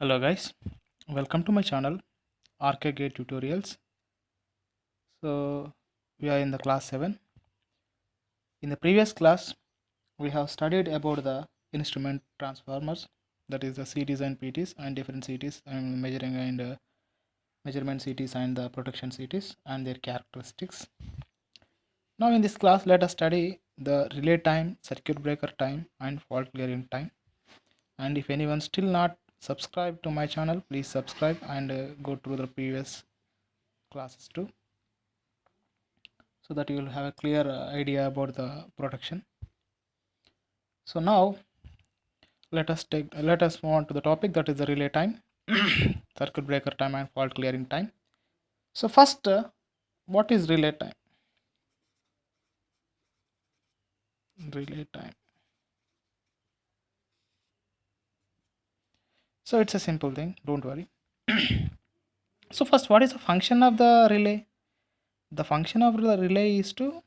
Hello guys, welcome to my channel RK Tutorials. So we are in the class 7. In the previous class we have studied about the instrument transformers, that is the CTs and PTs and different CTs and measuring and measurement CTs and the protection CTs and their characteristics. Now in this class let us study the relay time, circuit breaker time and fault clearing time. And if anyone still not subscribed to my channel, please subscribe and go through the previous classes too, so that you will have a clear idea about the protection. So now let us move on to the topic, that is the relay time, circuit breaker time and fault clearing time. So first, what is relay time? Relay time. So it's a simple thing, don't worry. So first, what is the function of the relay? The function of the relay is to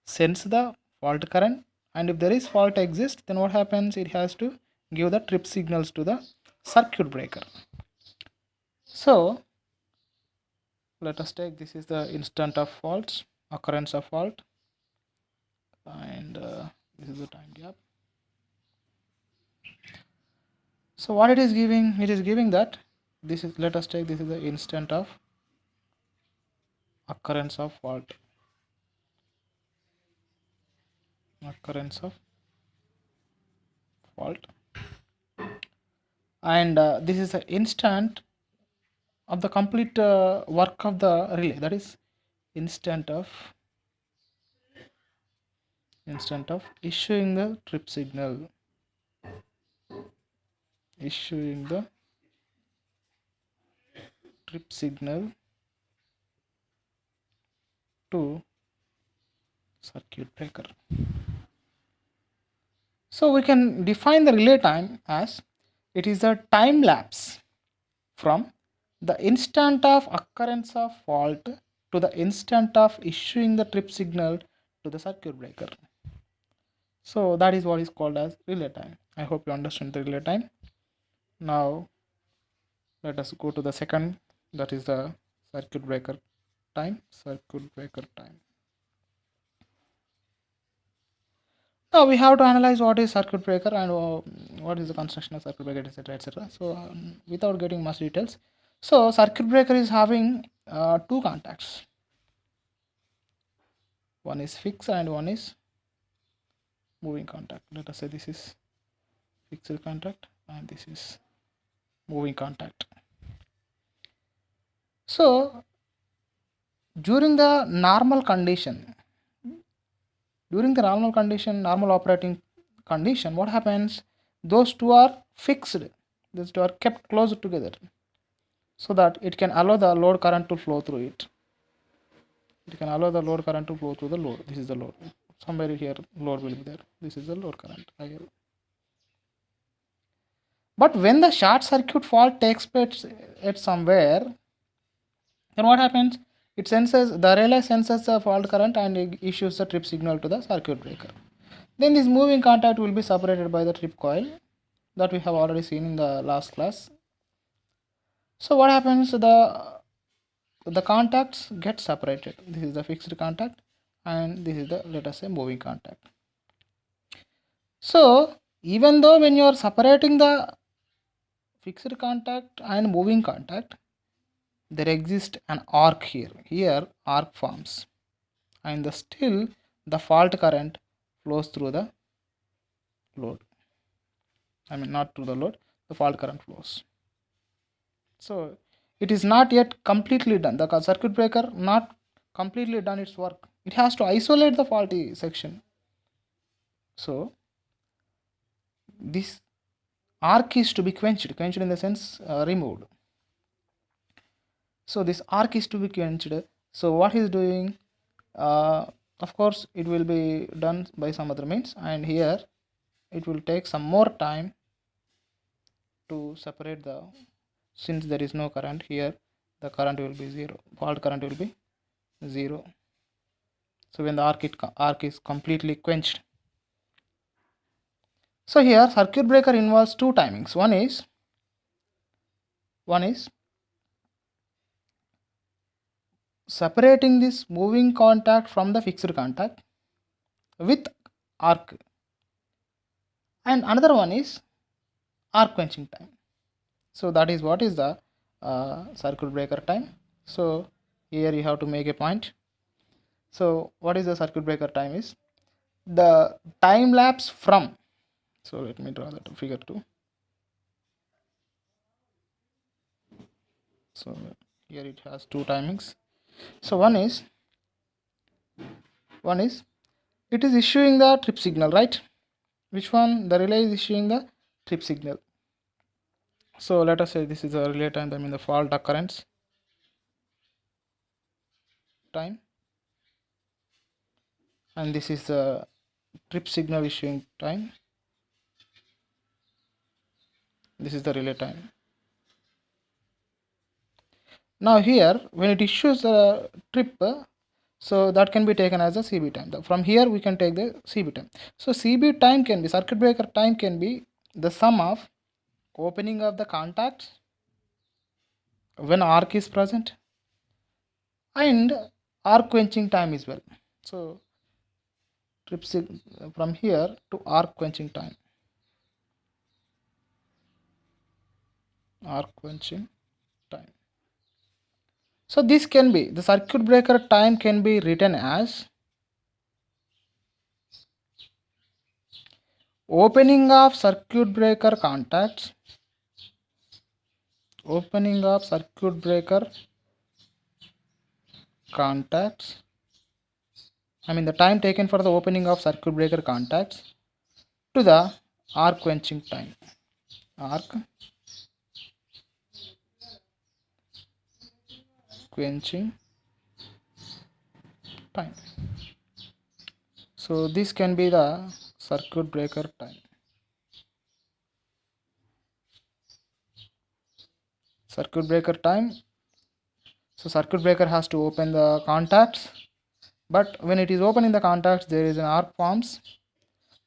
sense the fault current, and if there is fault exists, then what happens? It has to give the trip signals to the circuit breaker. So let us take, this is the instant of faults, occurrence of fault, and this is the time gap. So what it is giving? It is giving that this is, let us take, this is the instant of occurrence of fault, occurrence of fault, and this is the instant of the complete work of the relay, that is instant of issuing the trip signal, issuing the trip signal to circuit breaker. So we can define the relay time as it is a time lapse from the instant of occurrence of fault to the instant of issuing the trip signal to the circuit breaker. So that is what is called as relay time. I hope you understand the relay time. Now let us go to the second, that is the circuit breaker time. Circuit breaker time. Now we have to analyze what is circuit breaker and what is the construction of circuit breaker, etc., etc. So without getting much details, so circuit breaker is having two contacts. One is fixed and one is moving contact. Let us say this is fixed contact and this is moving contact. So during the normal condition, normal operating condition, what happens? Those two are fixed, those two are kept close together so that it can allow the load current to flow through it. It can allow the load current to flow through the load. This is the load. Somewhere here load will be there. This is the load current. But when the short circuit fault takes place at somewhere, then what happens? It senses, the relay senses the fault current and issues the trip signal to the circuit breaker. Then this moving contact will be separated by the trip coil that we have already seen in the last class. So what happens? The contacts get separated. This is the fixed contact and this is the, let us say, moving contact. So even though when you are separating the fixed contact and moving contact, there exists an arc here arc forms, and still the fault current flows through the load. I mean, not through the load, the fault current flows. So it is not yet completely done. The circuit breaker not completely done its work. It has to isolate the faulty section. So this arc is to be quenched in the sense removed. So this arc is to be quenched. So what he is doing, of course it will be done by some other means, and here it will take some more time to separate the, since there is no current here, the current will be zero, fault current will be zero. So when the arc is completely quenched. So here circuit breaker involves two timings. One is One is separating this moving contact from the fixed contact with arc, and another one is arc quenching time. So that is what is the circuit breaker time. So here you have to make a point. So what is the circuit breaker time is the time lapse from, so let me draw that figure 2. So here it has two timings. So one is it is issuing the trip signal, right? Which one? The relay is issuing the trip signal. So let us say this is a relay time, I mean the fault occurrence time, and this is the trip signal issuing time. This is the relay time. Now here when it issues a trip, so that can be taken as a CB time. From here we can take the CB time. So CB time can be, circuit breaker time can be the sum of opening of the contacts when arc is present and arc quenching time as well. So trip from here to arc quenching time. Arc quenching time. So this can be, the circuit breaker time can be written as opening of circuit breaker contacts, opening of circuit breaker contacts, I mean the time taken for the opening of circuit breaker contacts to the arc quenching time. Arc quenching time. So this can be the circuit breaker time. Circuit breaker time. So circuit breaker has to open the contacts, but when it is opening the contacts there is an arc forms.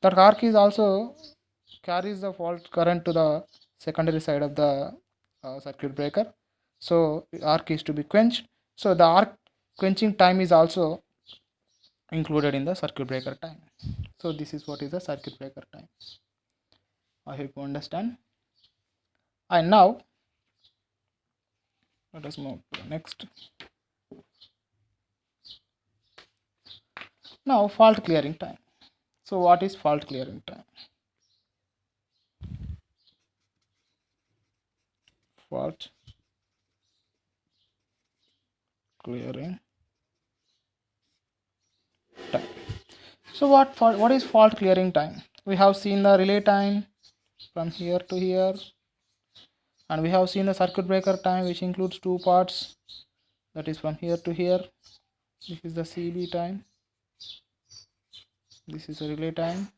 That arc is also carries the fault current to the secondary side of the circuit breaker. So arc is to be quenched. So the arc quenching time is also included in the circuit breaker time. So this is what is the circuit breaker time. I hope you understand. And now let us move to the next. Now fault clearing time. So what is fault clearing time? Fault clearing time. So what is fault clearing time? We have seen the relay time from here to here, and we have seen the circuit breaker time, which includes two parts, that is from here to here. This is the CB time, this is the relay time.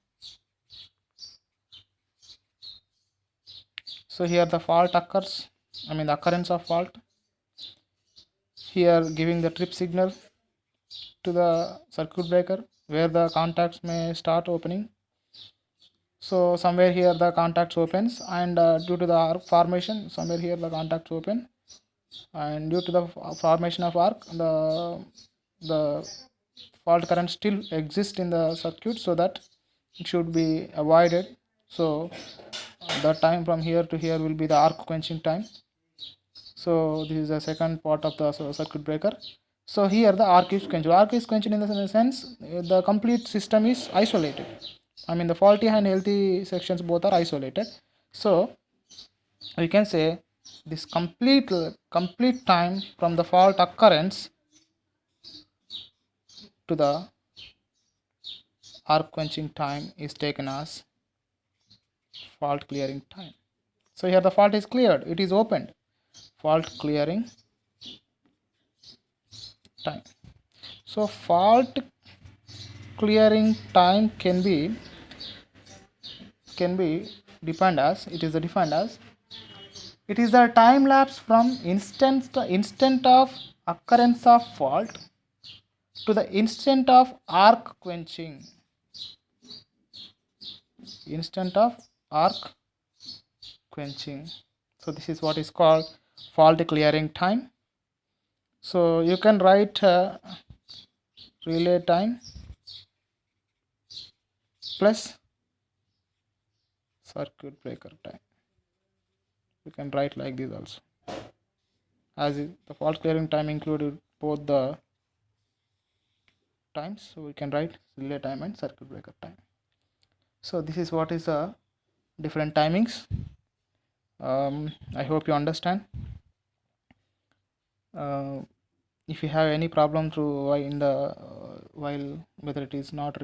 So here the fault occurs, I mean the occurrence of fault, here giving the trip signal to the circuit breaker where the contacts may start opening. So somewhere here the contacts opens, and due to the arc formation, somewhere here the contacts open, and due to the formation of arc, the fault current still exists in the circuit, so that it should be avoided. So the time from here to here will be the arc quenching time. So this is the second part of the circuit breaker. So here the arc is quenched. Arc is quenched in the sense the complete system is isolated. I mean the faulty and healthy sections both are isolated. So we can say this complete time from the fault occurrence to the arc quenching time is taken as fault clearing time. So here the fault is cleared, it is opened. Fault clearing time. So fault clearing time can be defined as, it is defined as, it is the time lapse from instant of occurrence of fault to the instant of arc quenching. Instant of arc quenching. So this is what is called fault clearing time. So you can write relay time plus circuit breaker time. You can write like this also, as the fault clearing time included both the times, so we can write relay time and circuit breaker time. So this is what is the different timings. I hope you understand. If you have any problem through in the while whether it is not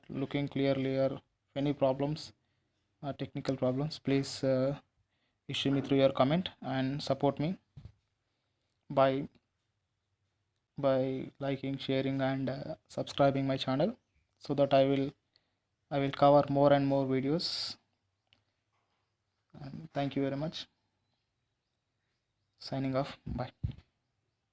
looking clearly, or any problems, technical problems, please issue me through your comment and support me by liking, sharing, and subscribing my channel, so that I will cover more and more videos. And thank you very much. Signing off. Bye.